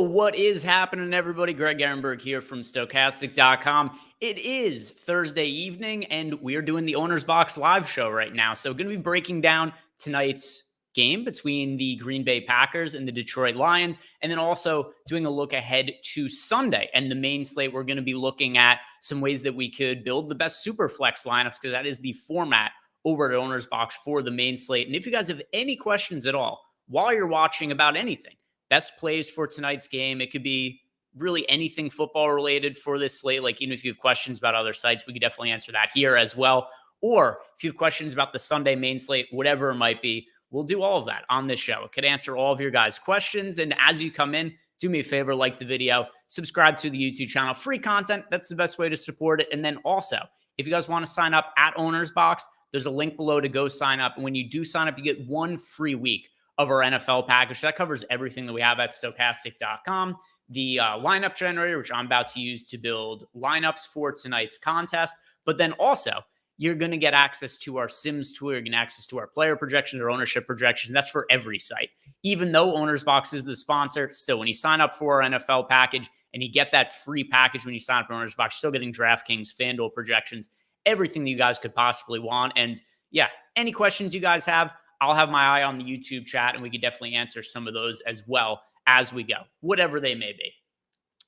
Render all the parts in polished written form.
What is happening, everybody? Greg Ehrenberg here from Stokastic.com. It is Thursday evening, and we are doing the OwnersBox live show right now. So going to be breaking down tonight's game between the Green Bay Packers and the Detroit Lions, and then also doing a look ahead to Sunday. And the main slate, we're going to be looking at some ways that we could build the best SuperFlex lineups, because that is the format over at OwnersBox for the main slate. And if you guys have any questions at all while you're watching about anything, best plays for tonight's game, it could be really anything football related for this slate. Like, even if you have questions about other sites, we could definitely answer that here as well. Or if you have questions about the Sunday main slate, whatever it might be, we'll do all of that on this show. It could answer all of your guys' questions. And as you come in, do me a favor, like the video, subscribe to the YouTube channel. Free content, that's the best way to support it. And then also, if you guys want to sign up at OwnersBox, there's a link below to go sign up. And when you do sign up, you get 1 free week of our NFL package. That covers everything that we have at Stokastic.com. The lineup generator, which I'm about to use to build lineups for tonight's contest. But then also, you're going to get access to our Sims tool. You're going to get access to our player projections, or ownership projections. That's for every site. Even though OwnersBox is the sponsor, still, when you sign up for our NFL package and you get that free package when you sign up for OwnersBox, you're still getting DraftKings, FanDuel projections, everything that you guys could possibly want. And yeah, any questions you guys have, I'll have my eye on the YouTube chat, and we can definitely answer some of those as well as we go, whatever they may be.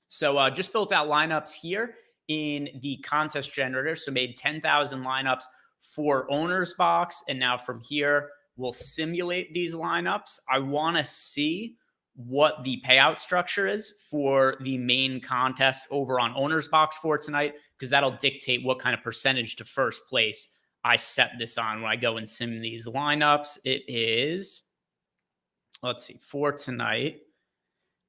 So just built out lineups here in the contest generator. So made 10,000 lineups for OwnersBox. And now from here, we'll simulate these lineups. I want to see what the payout structure is for the main contest over on OwnersBox for tonight, because that'll dictate what kind of percentage to first place I set this on when I go and sim these lineups. It is, let's see, for tonight.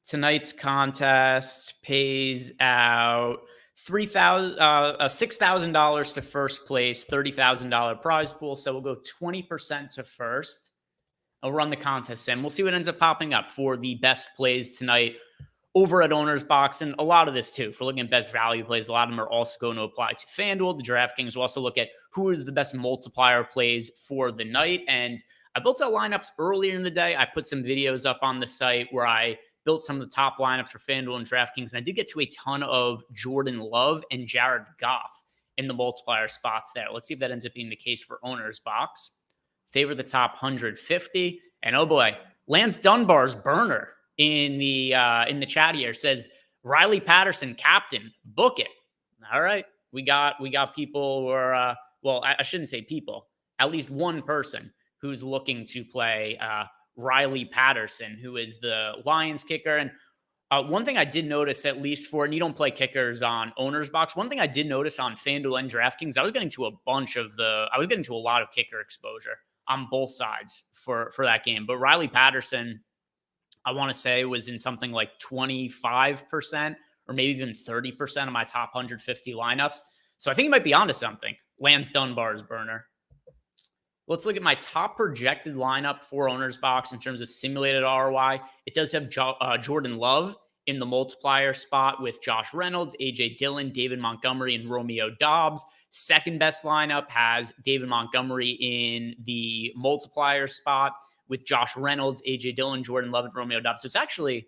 Tonight's contest pays out $6,000 to first place, $30,000 prize pool. So we'll go 20% to first. I'll run the contest sim. We'll see what ends up popping up for the best plays tonight over at OwnersBox. And a lot of this too, if we're looking at best value plays, a lot of them are also going to apply to FanDuel, the DraftKings. We'll also look at who is the best multiplier plays for the night. And I built out lineups earlier in the day. I put some videos up on the site where I built some of the top lineups for FanDuel and DraftKings. And I did get to a ton of Jordan Love and Jared Goff in the multiplier spots there. Let's see if that ends up being the case for OwnersBox. Favor the top 150. And oh boy, Lance Dunbar's burner in the chat here says Riley Patterson, captain, book it. All right. We got people who are, well, I shouldn't say people, at least one person who's looking to play Riley Patterson, who is the Lions kicker. And one thing I did notice, at least for, and you don't play kickers on OwnersBox, one thing I did notice on FanDuel and DraftKings, I was getting to a lot of kicker exposure on both sides for that game. But Riley Patterson, I want to say, was in something like 25% or maybe even 30% of my top 150 lineups. So I think he might be onto something. Lance Dunbar's burner. Let's look at my top projected lineup for OwnersBox in terms of simulated ROI. It does have Jordan Love in the multiplier spot with Josh Reynolds, A.J. Dillon, David Montgomery, and Romeo Doubs. Second best lineup has David Montgomery in the multiplier spot with Josh Reynolds, A.J. Dillon, Jordan Love, and Romeo Doubs. So it's actually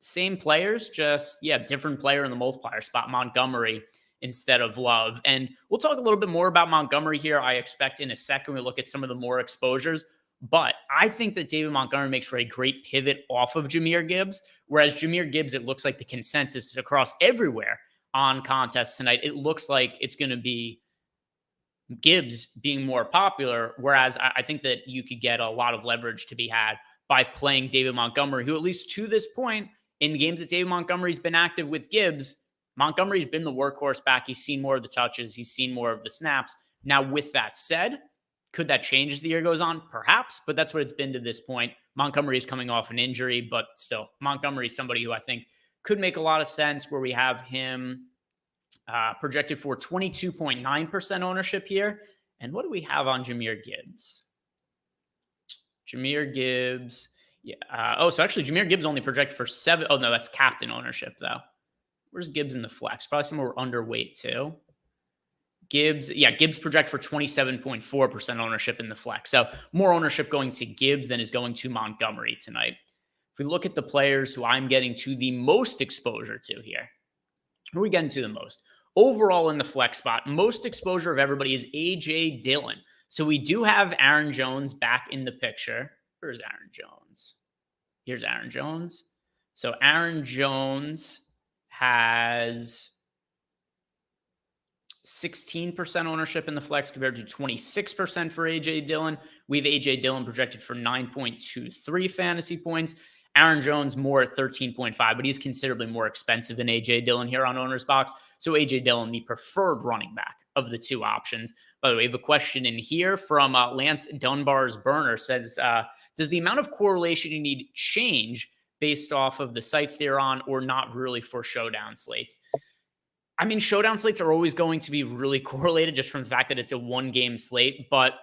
same players, just, different player in the multiplier spot, Montgomery instead of Love. And we'll talk a little bit more about Montgomery here, I expect, in a second. We look at some of the more exposures. But I think that David Montgomery makes for a great pivot off of Jahmyr Gibbs, whereas Jahmyr Gibbs, it looks like the consensus across everywhere on contests tonight, it looks like it's going to be Gibbs being more popular, whereas I think that you could get a lot of leverage to be had by playing David Montgomery, who, at least to this point, in the games that David Montgomery's been active with Gibbs, Montgomery's been the workhorse back. He's seen more of the touches. He's seen more of the snaps. Now, with that said, could that change as the year goes on? Perhaps, but that's what it's been to this point. Montgomery is coming off an injury, but still, Montgomery is somebody who I think could make a lot of sense, where we have him projected for 22.9% ownership here. And what do we have on Jahmyr Gibbs? Jahmyr Gibbs. So actually Jahmyr Gibbs only projected for 7. Oh, no, that's captain ownership, though. Where's Gibbs in the flex? Probably somewhere underweight, too. Gibbs project for 27.4% ownership in the flex. So more ownership going to Gibbs than is going to Montgomery tonight. If we look at the players who I'm getting to the most exposure to here, who are we getting to the most? Overall in the flex spot, most exposure of everybody is A.J. Dillon. So we do have Aaron Jones back in the picture. Where's Aaron Jones? Here's Aaron Jones. So Aaron Jones has 16% ownership in the flex compared to 26% for A.J. Dillon. We have A.J. Dillon projected for 9.23 fantasy points. Aaron Jones more at 13.5, but he's considerably more expensive than A.J. Dillon here on OwnersBox. So A.J. Dillon, the preferred running back of the two options. By the way, we have a question in here from Lance Dunbar's burner. Says, does the amount of correlation you need change based off of the sites they're on or not really for showdown slates? I mean, showdown slates are always going to be really correlated just from the fact that it's a one-game slate, but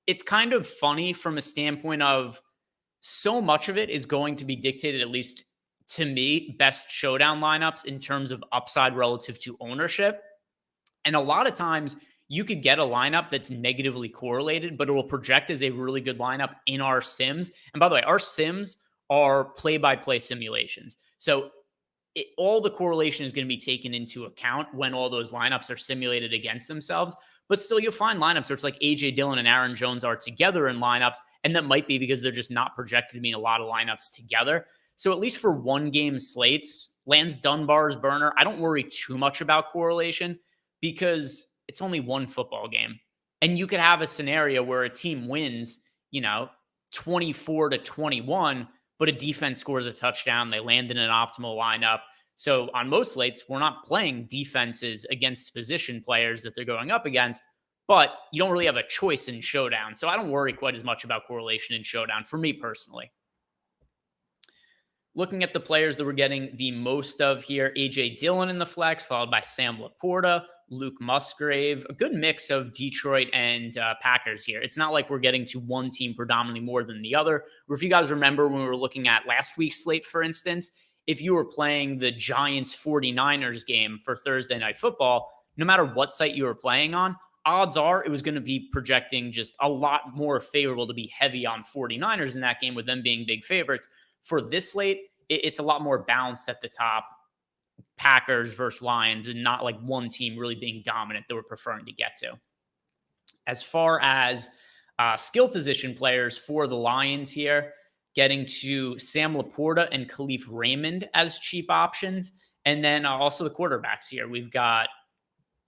it's kind of funny from a standpoint of so much of it is going to be dictated, at least to me, best showdown lineups in terms of upside relative to ownership. And a lot of times you could get a lineup that's negatively correlated, but it will project as a really good lineup in our sims. And by the way, our sims are play-by-play simulations. So all the correlation is going to be taken into account when all those lineups are simulated against themselves. But still, you'll find lineups where it's like A.J. Dillon and Aaron Jones are together in lineups, and that might be because they're just not projected to be in a lot of lineups together. So at least for one-game slates, Lance Dunbar's burner, I don't worry too much about correlation because it's only one football game. And you could have a scenario where a team wins, 24-21, but a defense scores a touchdown. They land in an optimal lineup. So on most slates, we're not playing defenses against position players that they're going up against, but you don't really have a choice in showdown. So I don't worry quite as much about correlation in showdown for me personally. Looking at the players that we're getting the most of here, A.J. Dillon in the flex, followed by Sam Laporta, Luke Musgrave, a good mix of Detroit and Packers here. It's not like we're getting to one team predominantly more than the other. Or if you guys remember when we were looking at last week's slate, for instance, if you were playing the Giants 49ers game for Thursday Night Football, no matter what site you were playing on, odds are it was going to be projecting just a lot more favorable to be heavy on 49ers in that game with them being big favorites. For this slate, it's a lot more balanced at the top. Packers versus Lions and not like one team really being dominant that we're preferring to get to. As far as skill position players for the Lions here, getting to Sam Laporta and Khalif Raymond as cheap options. And then also the quarterbacks here. We've got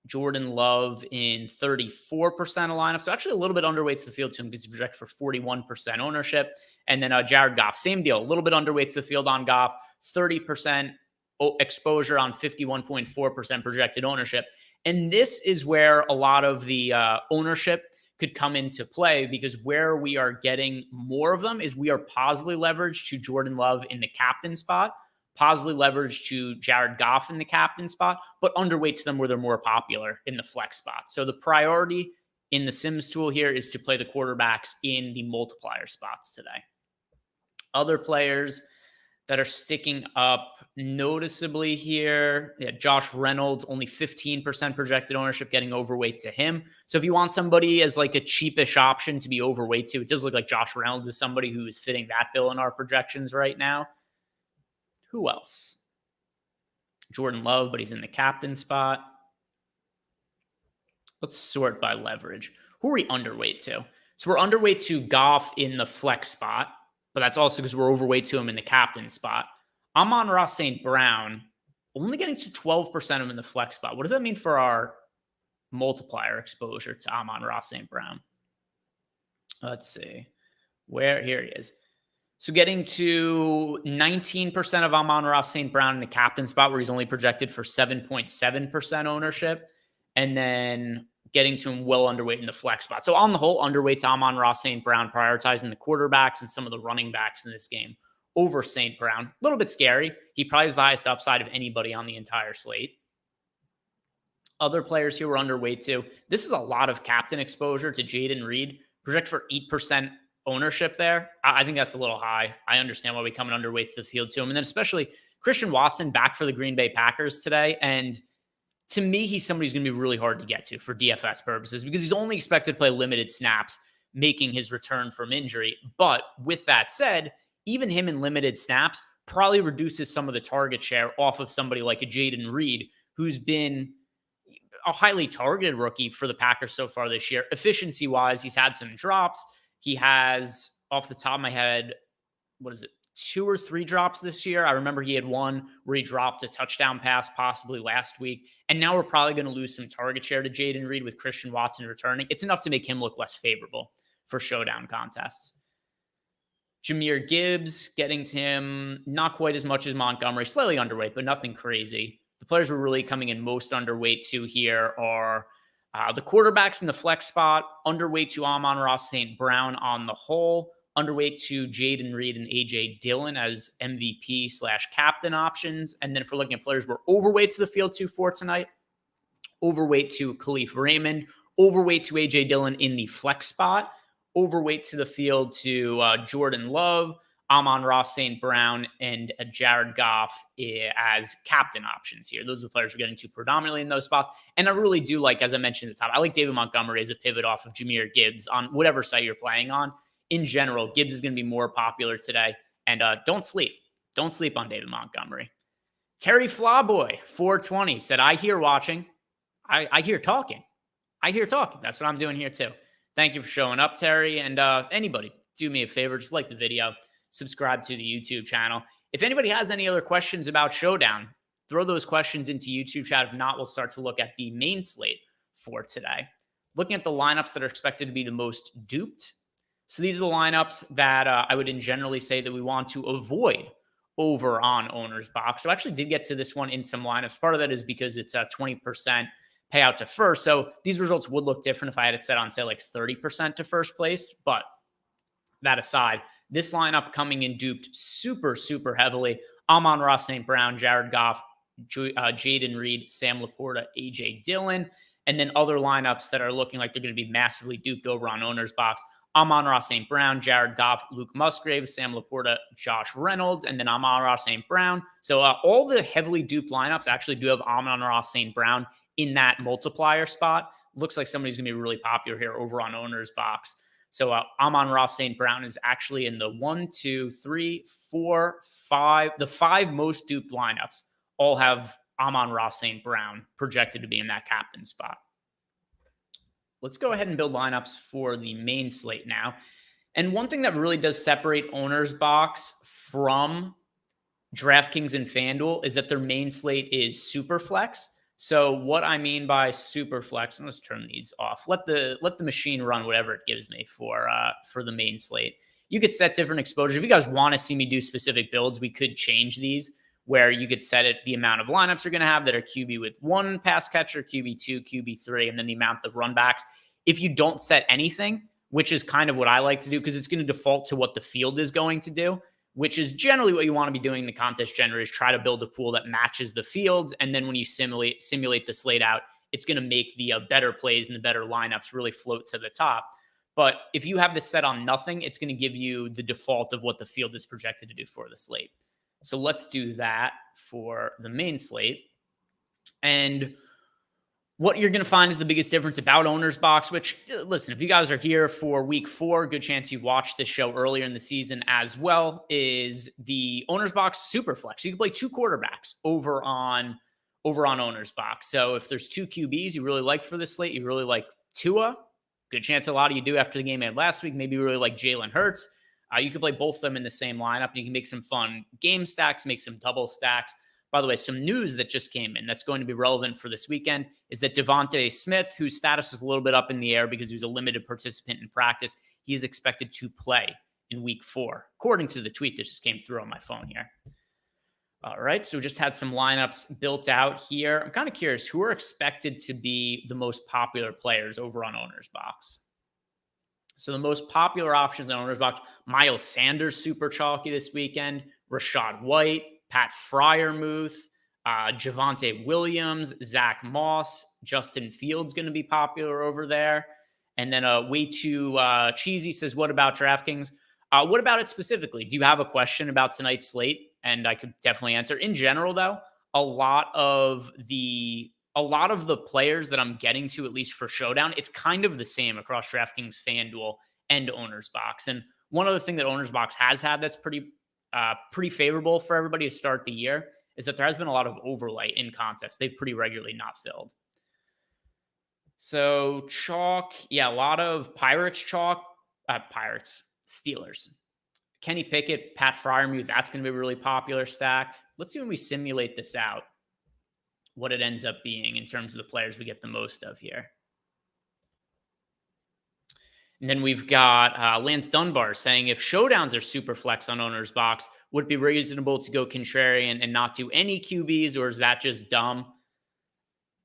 Jordan Love in 34% of lineup. So actually a little bit underweight to the field to him because he's projected for 41% ownership. And then Jared Goff, same deal, a little bit underweight to the field on Goff, 30% exposure on 51.4% projected ownership. And this is where a lot of the ownership could come into play because where we are getting more of them is we are positively leveraged to Jordan Love in the captain spot, positively leveraged to Jared Goff in the captain spot, but underweight to them where they're more popular in the flex spot. So the priority in the Sims tool here is to play the quarterbacks in the multiplier spots today. Other players that are sticking up noticeably here. Yeah, Josh Reynolds, only 15% projected ownership, getting overweight to him. So if you want somebody as like a cheapish option to be overweight to, it does look like Josh Reynolds is somebody who is fitting that bill in our projections right now. Who else? Jordan Love, but he's in the captain spot. Let's sort by leverage. Who are we underweight to? So we're underweight to Goff in the flex spot, but that's also because we're overweight to him in the captain spot. Amon-Ra St. Brown, only getting to 12% of him in the flex spot. What does that mean for our multiplier exposure to Amon-Ra St. Brown? Let's see. Here he is. So getting to 19% of Amon-Ra St. Brown in the captain spot where he's only projected for 7.7% ownership. And then getting to him well underweight in the flex spot. So on the whole, underweight to Amon-Ra St. Brown, prioritizing the quarterbacks and some of the running backs in this game over St. Brown. A little bit scary. He probably has the highest upside of anybody on the entire slate. Other players here we're underweight to. This is a lot of captain exposure to Jaden Reed. Project for 8% ownership there. I think that's a little high. I understand why we come in underweight to the field to him. And then especially Christian Watson back for the Green Bay Packers today. And to me, he's somebody who's going to be really hard to get to for DFS purposes because he's only expected to play limited snaps, making his return from injury. But with that said, even him in limited snaps probably reduces some of the target share off of somebody like a Jaden Reed, who's been a highly targeted rookie for the Packers so far this year. Efficiency wise, he's had some drops. He has, off the top of my head, 2 or 3 drops this year. I remember he had one where he dropped a touchdown pass possibly last week. And now we're probably going to lose some target share to Jaden Reed with Christian Watson returning. It's enough to make him look less favorable for showdown contests. Jahmyr Gibbs, getting to him not quite as much as Montgomery, slightly underweight, but nothing crazy. The players we're really coming in most underweight to here are the quarterbacks in the flex spot, underweight to Amon-Ra St. Brown on the whole, underweight to Jaden Reed and A.J. Dillon as MVP/captain options. And then if we're looking at players we're overweight to the field to for tonight, overweight to Khalif Raymond, overweight to A.J. Dillon in the flex spot, overweight to the field to Jordan Love, Amon-Ra St. Brown, and Jared Goff as captain options here. Those are the players we're getting to predominantly in those spots. And I really do like, as I mentioned at the top, I like David Montgomery as a pivot off of Jahmyr Gibbs on whatever site you're playing on. In general, Gibbs is going to be more popular today. And don't sleep. Don't sleep on David Montgomery. Terry Flawboy, 420, said, I hear watching. I hear talking. I hear talking. That's what I'm doing here too. Thank you for showing up, Terry. And anybody, do me a favor, just like the video, subscribe to the YouTube channel. If anybody has any other questions about Showdown, throw those questions into YouTube chat. If not, we'll start to look at the main slate for today. Looking at the lineups that are expected to be the most duped. So these are the lineups that I would generally say that we want to avoid over on OwnersBox. So I actually did get to this one in some lineups. Part of that is because it's a 20% payout to first. So these results would look different if I had it set on, say, like 30% to first place. But that aside, this lineup coming in duped super, super heavily. Amon-Ra St. Brown, Jared Goff, Jaden Reed, Sam Laporta, A.J. Dillon. And then other lineups that are looking like they're going to be massively duped over on OwnersBox. Amon-Ra St. Brown, Jared Goff, Luke Musgrave, Sam Laporta, Josh Reynolds, and then Amon-Ra St. Brown. So all the heavily duped lineups actually do have Amon-Ra St. Brown in that multiplier spot. Looks like somebody's going to be really popular here over on OwnersBox. So Amon-Ra St. Brown is actually in the 1, 2, 3, 4, 5. The 5 most duped lineups all have Amon-Ra St. Brown projected to be in that captain spot. Let's go ahead and build lineups for the main slate now. And one thing that really does separate OwnersBox from DraftKings and FanDuel is that their main slate is SuperFlex. So what I mean by SuperFlex, and let's turn these off. Let the machine run whatever it gives me for the main slate. You could set different exposure. If you guys want to see me do specific builds, we could change these where you could set it the amount of lineups you're going to have that are QB with 1 pass catcher, QB 2, QB 3, and then the amount of run backs. If you don't set anything, which is kind of what I like to do because it's going to default to what the field is going to do, which is generally what you want to be doing in the contest generator is try to build a pool that matches the field. And then when you simulate the slate out, it's going to make the better plays and the better lineups really float to the top. But if you have this set on nothing, it's going to give you the default of what the field is projected to do for the slate. So let's do that for the main slate. And what you're going to find is the biggest difference about OwnersBox, which, listen, if you guys are here for week 4, good chance you've watched this show earlier in the season as well, is the OwnersBox SuperFlex. You can play 2 quarterbacks over on OwnersBox. So if there's 2 QBs you really like for this slate, you really like Tua, good chance a lot of you do after the game had last week, maybe you really like Jalen Hurts. You can play both of them in the same lineup. You can make some fun game stacks, make some double stacks. By the way, some news that just came in that's going to be relevant for this weekend is that Devontae Smith, whose status is a little bit up in the air because he was a limited participant in practice, he is expected to play in week 4, according to the tweet that just came through on my phone here. All right, so we just had some lineups built out here. I'm kind of curious, who are expected to be the most popular players over on OwnersBox? So the most popular options on OwnersBox, Miles Sanders, super chalky this weekend, Rachaad White, Pat Freiermuth, Javonte Williams, Zach Moss, Justin Fields going to be popular over there. And then way too cheesy says, what about DraftKings? What about it specifically? Do you have a question about tonight's slate? And I could definitely answer. In general, though, a lot of the players that I'm getting to, at least for Showdown, it's kind of the same across DraftKings, FanDuel, and OwnersBox. And One other thing that OwnersBox has had that's pretty favorable for everybody to start the year is that there has been a lot of overlay in contests. They've pretty regularly not filled. So chalk, yeah, a lot of Pirates chalk, Steelers. Kenny Pickett, Pat Freiermuth, that's going to be a really popular stack. Let's see when we simulate this out, what it ends up being in terms of the players we get the most of here. And then we've got Lance Dunbar saying, if showdowns are super flex on OwnersBox, would it be reasonable to go contrarian and not do any QBs, or is that just dumb?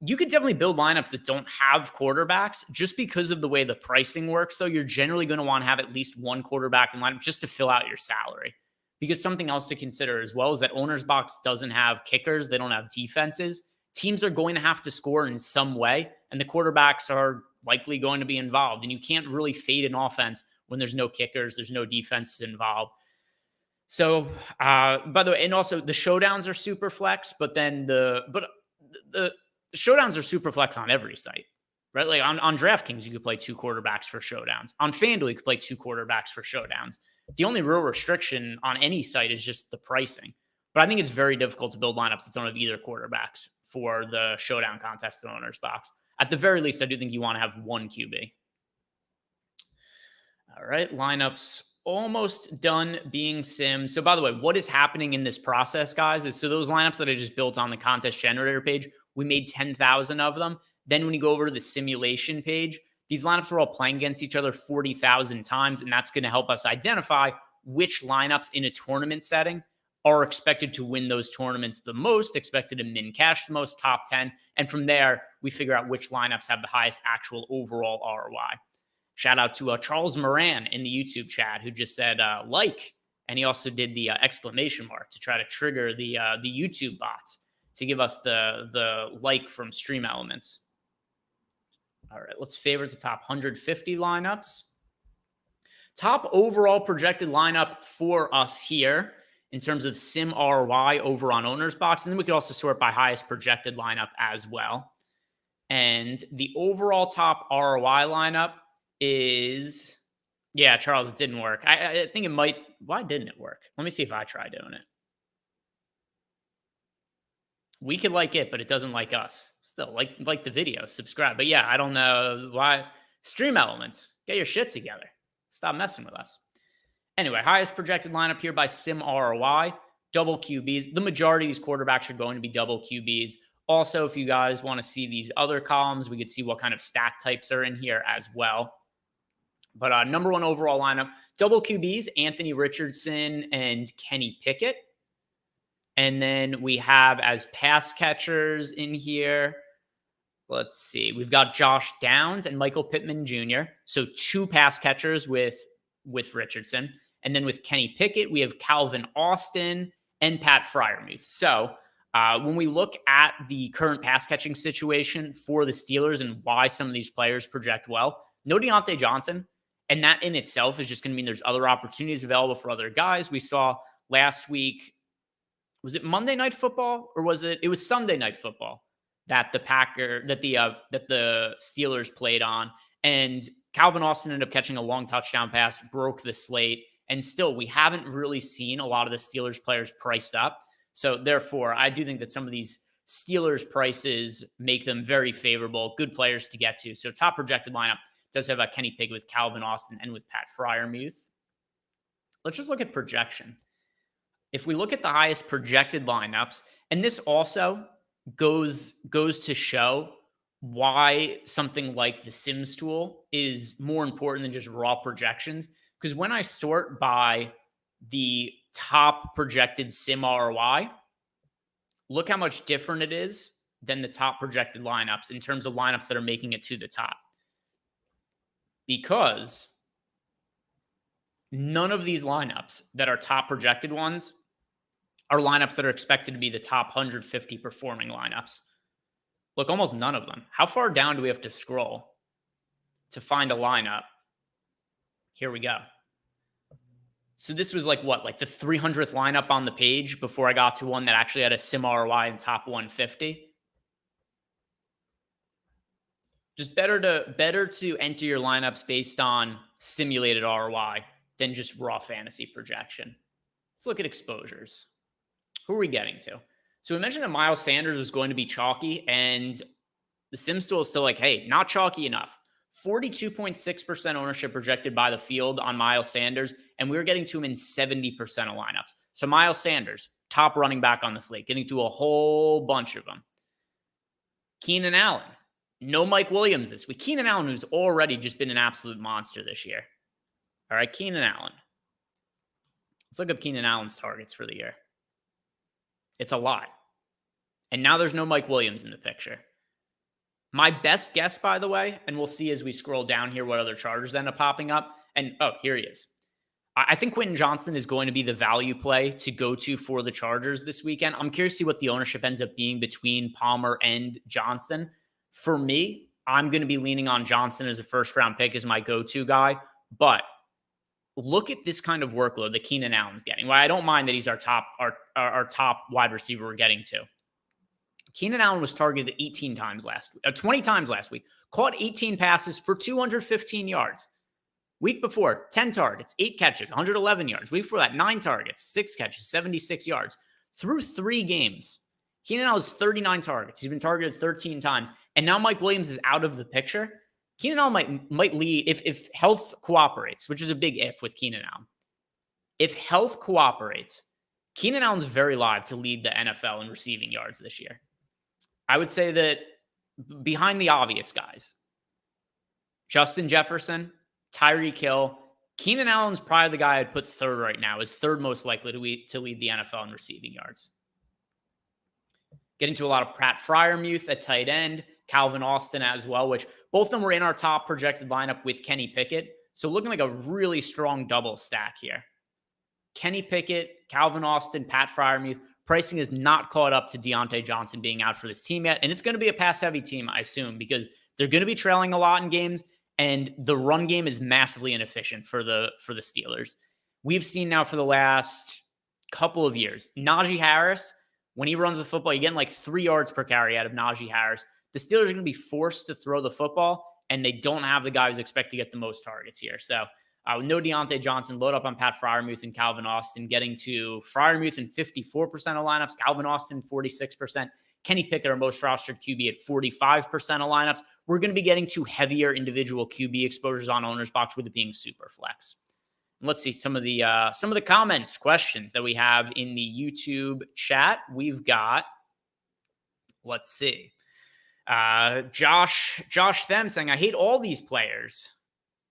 You could definitely build lineups that don't have quarterbacks just because of the way the pricing works, though. You're generally going to want to have at least one quarterback in lineup just to fill out your salary. Because something else to consider as well is that OwnersBox doesn't have kickers. They don't have defenses. Teams are going to have to score in some way, and the quarterbacks are likely going to be involved. And you can't really fade an offense when there's no kickers, there's no defenses involved. So, by the way, and also the showdowns are super flex, but then the showdowns are super flex on every site, right? Like on DraftKings, you could play 2 quarterbacks for showdowns. On FanDuel, you could play 2 quarterbacks for showdowns. The only real restriction on any site is just the pricing. But I think it's very difficult to build lineups that don't have either quarterbacks for the showdown contest in OwnersBox. At the very least, I do think you want to have one QB. All right, lineups almost done being sim. So by the way, what is happening in this process, guys, is so those lineups that I just built on the contest generator page, we made 10,000 of them. Then when you go over to the simulation page, these lineups are all playing against each other 40,000 times, and that's going to help us identify which lineups in a tournament setting are expected to win those tournaments the most, expected to min cash the most, top 10. And from there, we figure out which lineups have the highest actual overall ROI. Shout out to Charles Moran in the YouTube chat who just said like, and he also did the exclamation mark to try to trigger the YouTube bots to give us the like from Stream Elements. All right, let's favorite the top 150 lineups. Top overall projected lineup for us here in terms of sim ROI over on OwnersBox. And then we could also sort by highest projected lineup as well. And the overall top ROI lineup is, yeah, Charles, it didn't work. I think it might. Why didn't it work? Let me see if I try doing it. We could like it, but it doesn't like us. Still, like the video, subscribe. But yeah, I don't know why. Stream Elements, get your shit together. Stop messing with us. Anyway, highest projected lineup here by sim ROI, double QBs. The majority of these quarterbacks are going to be double QBs. Also, if you guys want to see these other columns, we could see what kind of stack types are in here as well. But number one overall lineup, double QBs, Anthony Richardson and Kenny Pickett. And then we have as pass catchers in here, let's see, we've got Josh Downs and Michael Pittman Jr. So 2 pass catchers with Richardson. And then with Kenny Pickett, we have Calvin Austin and Pat Freiermuth. So when we look at the current pass catching situation for the Steelers and why some of these players project well, no Deontay Johnson. And that in itself is just going to mean there's other opportunities available for other guys. We saw last week, was it Monday Night Football or was it was Sunday Night Football that the Steelers played on, and Calvin Austin ended up catching a long touchdown pass, broke the slate, and still we haven't really seen a lot of the Steelers players priced up. So therefore, I do think that some of these Steelers prices make them very favorable, good players to get to. So top projected lineup does have a Kenny Pickett with Calvin Austin and with Pat Freiermuth. Let's just look at projection. If we look at the highest projected lineups, and this also goes to show why something like the Sims tool is more important than just raw projections. Because when I sort by the top projected Sim ROI, look how much different it is than the top projected lineups in terms of lineups that are making it to the top. Because none of these lineups that are top projected ones are lineups that are expected to be the top 150 performing lineups. Look, almost none of them. How far down do we have to scroll to find a lineup? Here we go. So this was like what? Like the 300th lineup on the page before I got to one that actually had a sim ROI in top 150. Just better to enter your lineups based on simulated ROI than just raw fantasy projection. Let's look at exposures. Who are we getting to? So we mentioned that Miles Sanders was going to be chalky, and the Sims tool is still like, hey, not chalky enough. 42.6% ownership projected by the field on Miles Sanders, and we were getting to him in 70% of lineups. So Miles Sanders, top running back on the slate, getting to a whole bunch of them. Keenan Allen, no Mike Williams this week. Keenan Allen, who's already just been an absolute monster this year. All right, Keenan Allen. Let's look up Keenan Allen's targets for the year. It's a lot. And now there's no Mike Williams in the picture. My best guess, by the way, and we'll see as we scroll down here what other Chargers end up popping up. And, oh, here he is. I think Quentin Johnston is going to be the value play to go to for the Chargers this weekend. I'm curious to see what the ownership ends up being between Palmer and Johnston. For me, I'm going to be leaning on Johnston as a first-round pick as my go-to guy. But look at this kind of workload that Keenan Allen's getting. Well, I don't mind that he's our top wide receiver we're getting to. Keenan Allen was targeted 20 times last week, caught 18 passes for 215 yards. Week before, 10 targets, 8 catches, 111 yards. Week before that, 9 targets, 6 catches, 76 yards. Through 3 games, Keenan Allen has 39 targets. He's been targeted 13 times. And now Mike Williams is out of the picture. Keenan Allen might lead if health cooperates, which is a big if with Keenan Allen. If health cooperates, Keenan Allen's very live to lead the NFL in receiving yards this year. I would say that behind the obvious guys, Justin Jefferson, Tyreek Hill, Keenan Allen's probably the guy I'd put third right now, is third most likely to lead the NFL in receiving yards. Getting to a lot of Pratt Freiermuth at tight end, Calvin Austin as well, which both of them were in our top projected lineup with Kenny Pickett. So looking like a really strong double stack here. Kenny Pickett, Calvin Austin, Pat Freiermuth. Pricing is not caught up to Deontay Johnson being out for this team yet. And it's going to be a pass-heavy team, I assume, because they're going to be trailing a lot in games, and the run game is massively inefficient for the Steelers. We've seen now for the last couple of years, Najee Harris, when he runs the football, you're getting like 3 yards per carry out of Najee Harris. The Steelers are going to be forced to throw the football, and they don't have the guys who expect to get the most targets here. So with no Deontay Johnson, load up on Pat Freiermuth and Calvin Austin, getting to Freiermuth in 54% of lineups, Calvin Austin 46%, Kenny Pickett, our most rostered QB, at 45% of lineups. We're going to be getting to heavier individual QB exposures on OwnersBox, with it being SuperFlex. And let's see some of the comments, questions that we have in the YouTube chat. We've got, let's see, Josh Them saying, I hate all these players.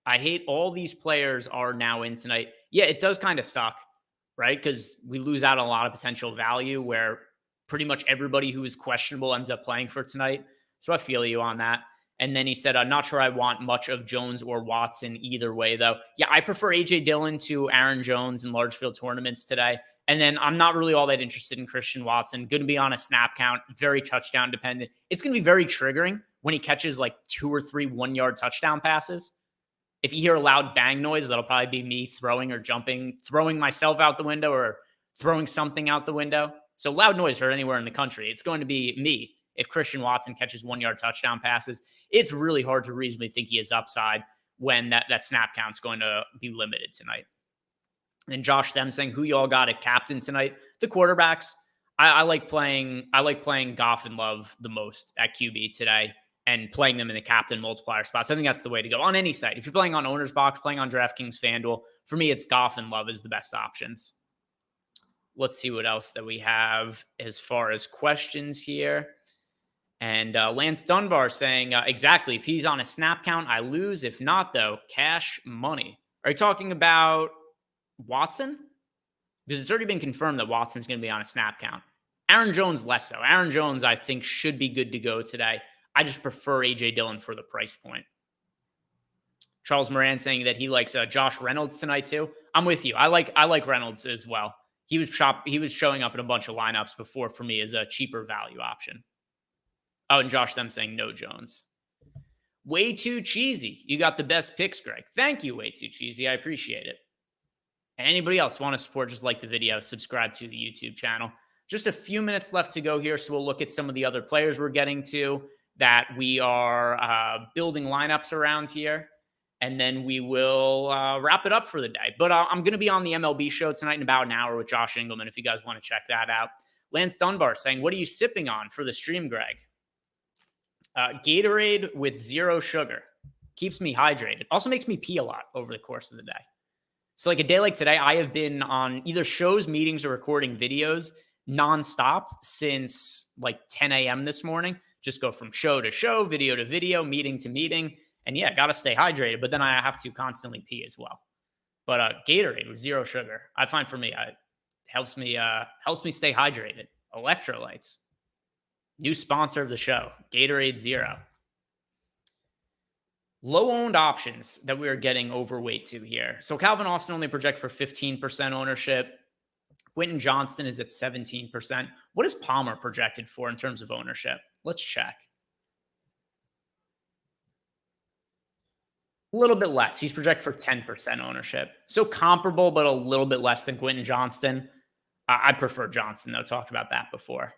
I hate all these players are now in tonight. Yeah, it does kind of suck, right? Because we lose out on a lot of potential value where pretty much everybody who is questionable ends up playing for tonight. So I feel you on that. And then he said, I'm not sure I want much of Jones or Watson either way, though. Yeah, I prefer A.J. Dillon to Aaron Jones in large field tournaments today. And then I'm not really all that interested in Christian Watson. Going to be on a snap count, very touchdown dependent. It's going to be very triggering when he catches like 2 or 3 1-yard touchdown passes. If you hear a loud bang noise, that'll probably be me throwing or jumping, throwing myself out the window or throwing something out the window. So loud noise heard anywhere in the country. It's going to be me if Christian Watson catches 1-yard touchdown passes. It's really hard to reasonably think he has upside when that snap count's going to be limited tonight. And Josh Them saying, who y'all got at captain tonight? The quarterbacks. I like playing Goff and Love the most at QB today, and playing them in the captain multiplier spots. I think that's the way to go on any site. If you're playing on OwnersBox, playing on DraftKings, FanDuel, for me, it's Goff and Love is the best options. Let's see what else that we have as far as questions here. And Lance Dunbar saying, exactly, if he's on a snap count, I lose. If not, though, cash money. Are you talking about Watson? Because it's already been confirmed that Watson's going to be on a snap count. Aaron Jones less so. Aaron Jones, I think, should be good to go today. I just prefer A.J. Dillon for the price point. Charles Moran saying that he likes Josh Reynolds tonight too. I'm with you. I like Reynolds as well. He was showing up in a bunch of lineups before for me as a cheaper value option. Oh, and Josh Them saying no Jones. Way too cheesy. You got the best picks, Greg. Thank you, Way Too Cheesy. I appreciate it. Anybody else want to support, just like the video, subscribe to the YouTube channel. Just a few minutes left to go here, so we'll look at some of the other players we're getting to that we are building lineups around here. and then we will wrap it up for the day. But I'm going to be on the MLB show tonight in about an hour with Josh Engelman if you guys want to check that out. Lance Dunbar saying, what are you sipping on for the stream, Greg? Gatorade with 0 sugar. Keeps me hydrated. Also makes me pee a lot over the course of the day. So like a day like today, I have been on either shows, meetings, or recording videos nonstop since like 10 a.m. this morning. Just go from show to show, video to video, meeting to meeting. And yeah, got to stay hydrated, but then I have to constantly pee as well. But Gatorade with 0 sugar, I find for me, it helps me stay hydrated. Electrolytes. New sponsor of the show, Gatorade 0. Low-owned options that we are getting overweight to here. So Calvin Austin only project for 15% ownership. Quentin Johnston is at 17%. What is Palmer projected for in terms of ownership? Let's check. A little bit less. He's projected for 10% ownership. So comparable, but a little bit less than Quentin Johnston. I prefer Johnston, though. Talked about that before.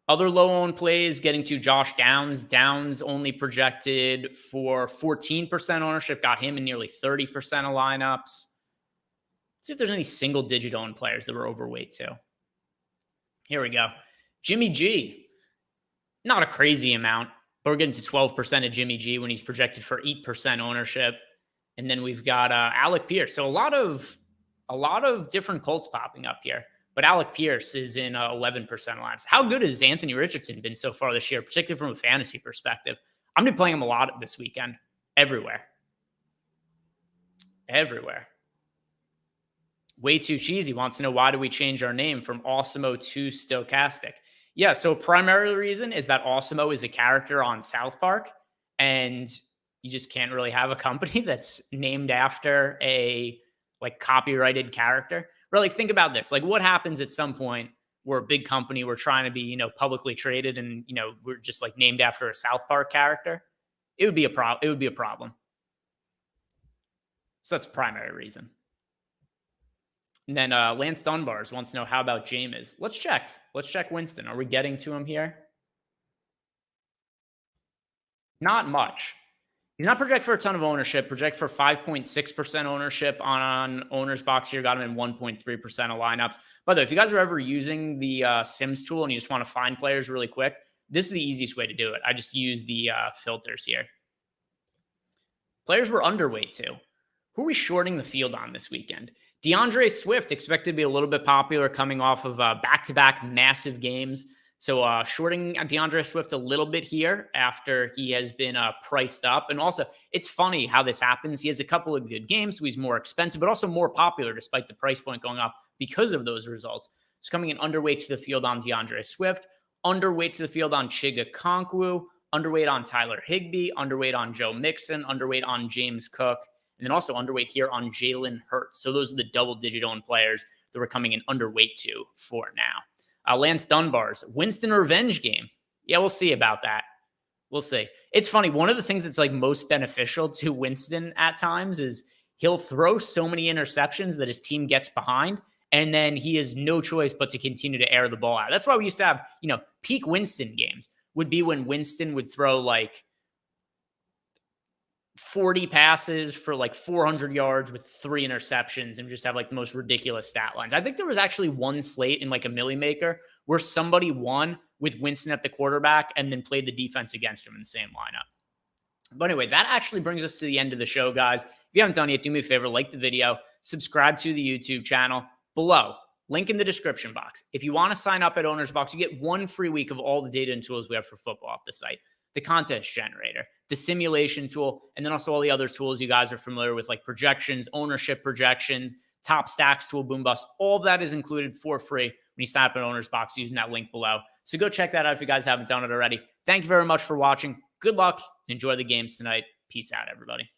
Other low-owned plays, getting to Josh Downs. Downs only projected for 14% ownership. Got him in nearly 30% of lineups. Let's see if there's any single-digit owned players that were overweight, too. Here we go. Jimmy G. Not a crazy amount, but we're getting to 12% of Jimmy G when he's projected for 8% ownership. And then we've got Alec Pierce. So a lot of different Colts popping up here. But Alec Pierce is in 11% lives. How good has Anthony Richardson been so far this year, particularly from a fantasy perspective? I'm going to be playing him a lot this weekend. Everywhere. Way Too Cheesy wants to know, why do we change our name from Awesemo to Stokastic? Yeah, so primary reason is that Awesemo is a character on South Park, and you just can't really have a company that's named after a like copyrighted character. Really, think about this. Like, what happens at some point we're a big company, we're trying to be, publicly traded, and, we're just like named after a South Park character? It would be a problem. So that's the primary reason. And then Lance Dunbars wants to know, how about Jameis? Let's check Winston. Are we getting to him here? Not much. He's not projected for a ton of ownership. Project for 5.6% ownership on OwnersBox here. Got him in 1.3% of lineups. By the way, if you guys are ever using the Sims tool and you just want to find players really quick, this is the easiest way to do it. I just use the filters here. Players we're underweight to. Who are we shorting the field on this weekend? DeAndre Swift expected to be a little bit popular coming off of back-to-back massive games. So shorting DeAndre Swift a little bit here after he has been priced up. And also, it's funny how this happens. He has a couple of good games, so he's more expensive, but also more popular despite the price point going up because of those results. So coming in underweight to the field on DeAndre Swift, underweight to the field on Chiga Konkwu, underweight on Tyler Higbee, underweight on Joe Mixon, underweight on James Cook, and then also underweight here on Jalen Hurts. So those are the double-digit owned players that we're coming in underweight to for now. Lance Dunbar's Winston revenge game. Yeah, we'll see about that. We'll see. It's funny. One of the things that's like most beneficial to Winston at times is he'll throw so many interceptions that his team gets behind, and then he has no choice but to continue to air the ball out. That's why we used to have, peak Winston games would be when Winston would throw like 40 passes for like 400 yards with 3 interceptions and just have like the most ridiculous stat lines. I think there was actually one slate in like a Millie Maker where somebody won with Winston at the quarterback and then played the defense against him in the same lineup. But anyway, that actually brings us to the end of the show, guys. If you haven't done it yet, do me a favor, like the video, subscribe to the YouTube channel. Below, link in the description box. If you want to sign up at OwnersBox, you get 1 free week of all the data and tools we have for football off the site. The contest generator, the simulation tool, and then also all the other tools you guys are familiar with, like projections, ownership projections, top stacks tool, boom bust. All of that is included for free when you sign up at OwnersBox using that link below. So go check that out if you guys haven't done it already. Thank you very much for watching. Good luck and enjoy the games tonight. Peace out, everybody.